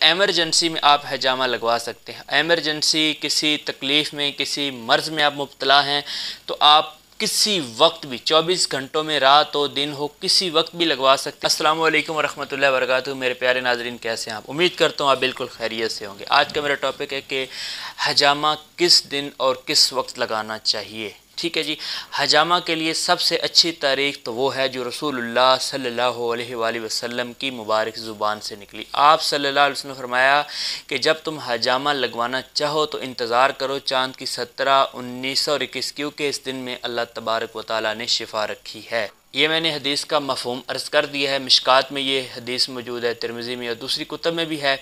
Emergency में आप हजामा लगवा सकते हैं। एमरजेंसी किसी तकलीफ़ में, किसी मर्ज़ में आप मुब्तला हैं तो आप किसी वक्त भी 24 घंटों में, रात हो दिन हो, किसी वक्त भी लगवा सकते हैं। अस्सलाम वालेकुम वरहमतुल्लाहि वबरकातुहू। मेरे प्यारे नाज़रीन, कैसे हैं आप? उम्मीद करता हूँ आप बिल्कुल खैरियत से होंगे। आज का मेरा टॉपिक है कि हजामा किस दिन और किस वक्त लगाना चाहिए। ठीक है जी। हजामा के लिए सबसे अच्छी तारीख़ तो वो है जो रसूलुल्लाह सल्लल्लाहु अलैहि वसल्लम की मुबारक ज़ुबान से निकली। आप सल्लल्लाहु अलैहि वसल्लम ने फरमाया कि जब तुम हजामा लगवाना चाहो तो इंतज़ार करो चाँद की 17, 19 और 21, क्योंकि इस दिन में अल्लाह तबारक व तआला ने शिफा रखी है। ये मैंने हदीस का मफ़हूम अर्ज़ कर दिया है। मिशकात में ये हदीस मौजूद है, तिरमिज़ी में और दूसरी कुतुब में भी है।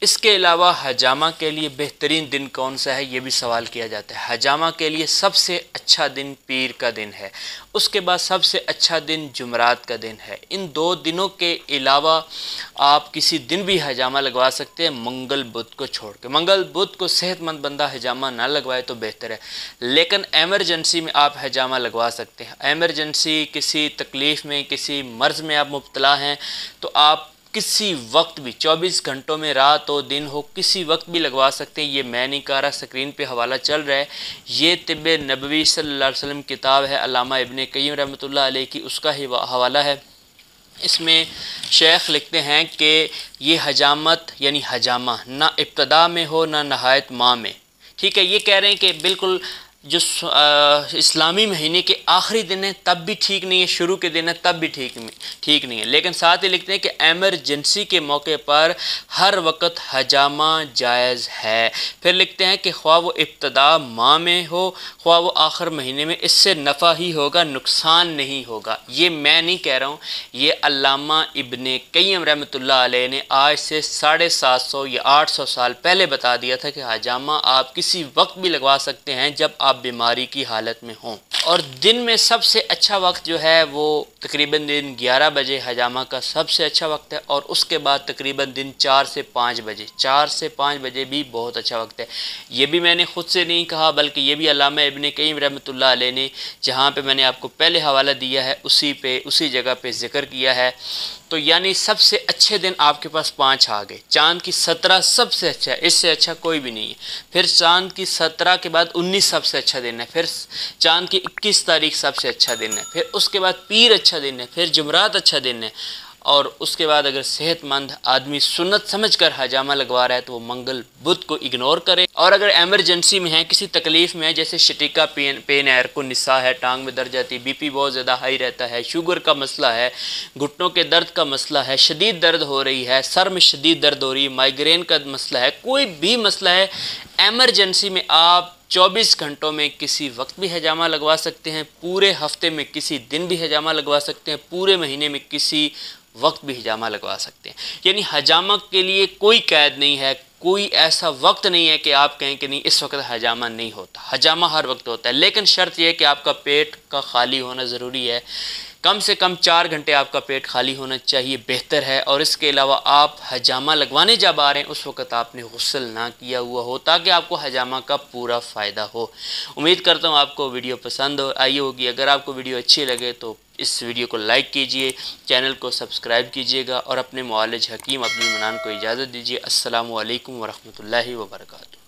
इसके अलावा हजामा के लिए बेहतरीन दिन कौन सा है, ये भी सवाल किया जाता है। हजामा के लिए सबसे अच्छा दिन पीर का दिन है, उसके बाद सबसे अच्छा दिन जुमरात का दिन है। इन दो दिनों के अलावा आप किसी दिन भी हजामा लगवा सकते हैं, मंगल बुध को छोड़ के। मंगल बुध को सेहतमंद बंदा हजामा ना लगवाए तो बेहतर है, लेकिन एमरजेंसी में आप हजामा लगवा सकते हैं। एमरजेंसी किसी तकलीफ़ में, किसी मर्ज़ में आप मुब्तला हैं तो आप किसी वक्त भी 24 घंटों में, रात हो दिन हो, किसी वक्त भी लगवा सकते हैं। ये मैं नहीं कह रहा, स्क्रीन पे हवाला चल रहा है। ये तिब्बे नबवी सल्लल्लाहु अलैहि वसल्लम किताब है अल्लामा इब्ने क़य्यिम रहमतुल्लाह अलैह की, उसका ही हवाला है। इसमें शेख लिखते हैं कि ये हजामत यानी हजामा ना इब्तदा में हो ना नहायत माह में। ठीक है, ये कह रहे हैं कि बिल्कुल जो इस्लामी महीने के आखिरी दिन है तब भी ठीक नहीं है, शुरू के दिन है तब भी ठीक नहीं है। लेकिन साथ ही लिखते हैं कि एमरजेंसी के मौके पर हर वक्त हजामा जायज़ है। फिर लिखते हैं कि ख्वाह वो इब्तदा माह में हो, ख्वाह वो आखिर महीने में, इससे नफ़ा ही होगा, नुकसान नहीं होगा। ये मैं नहीं कह रहा हूँ, ये अल्लामा इब्ने क़य्यिम रहमतुल्लाह अलैह ने आज से 750 या 800 साल पहले बता दिया था कि हजामा आप किसी वक्त भी लगवा सकते हैं जब आप बीमारी की हालत में हों। और दिन में सबसे अच्छा वक्त जो है वो तकरीबन दिन 11 बजे हजामा का सबसे अच्छा वक्त है, और उसके बाद तकरीबन दिन 4 से 5 बजे। 4 से 5 बजे भी बहुत अच्छा वक्त है। ये भी मैंने ख़ुद से नहीं कहा, बल्कि ये भी अल्लामा इब्ने क़य्यिम रहमतुल्लाह अलैह ने, जहाँ पे मैंने आपको पहले हवाला दिया है उसी जगह पे ज़िक्र किया है। तो यानी सबसे अच्छे दिन आपके पास 5 आ गए। चाँद की 17 सबसे अच्छा है, इससे अच्छा कोई भी नहीं है। फिर चाँद की 17 के बाद 19 सबसे अच्छा दिन है। फिर चाँद की 21 तारीख सबसे अच्छा दिन है। फिर उसके बाद पीर अच्छा दिन है। फिर जुमरात अच्छा दिन है। और उसके बाद अगर सेहतमंद आदमी सुन्नत समझ कर हजामा लगवा रहा है तो वो मंगल बुध को इग्नोर करे। और अगर एमरजेंसी में है, किसी तकलीफ़ में है, जैसे शटीका पेन है, को निसा है, टांग में दर्द जाती है, बीपी बहुत ज़्यादा हाई रहता है, शुगर का मसला है, घुटनों के दर्द का मसला है, शदीद दर्द हो रही है, सर में शदीद दर्द हो रही है, माइग्रेन का मसला है, कोई भी मसला है, एमरजेंसी में आप 24 घंटों में किसी वक्त भी हजामा लगवा सकते हैं, पूरे हफ्ते में किसी दिन भी हजामा लगवा सकते हैं, पूरे महीने में किसी वक्त भी हजामा लगवा सकते हैं। यानी हजामा के लिए कोई कैद नहीं है, कोई ऐसा वक्त नहीं है कि आप कहें कि नहीं इस वक्त हजामा नहीं होता। हजामा हर वक्त होता है, लेकिन शर्त यह है कि आपका पेट का खाली होना ज़रूरी है। कम से कम 4 घंटे आपका पेट खाली होना चाहिए, बेहतर है। और इसके अलावा आप हजामा लगवाने जब आ रहे हैं उस वक्त आपने गुस्ल ना किया हुआ हो, ताकि आपको हजामा का पूरा फ़ायदा हो। उम्मीद करता हूँ आपको वीडियो पसंद आई होगी। अगर आपको वीडियो अच्छी लगे तो इस वीडियो को लाइक कीजिए, चैनल को सब्सक्राइब कीजिएगा और अपने मुआलिज हकीम अब्दुल मन्नान को इजाज़त दीजिए। अस्सलामु अलैकुम वरहमतुल्लाहि वबरकातुहू।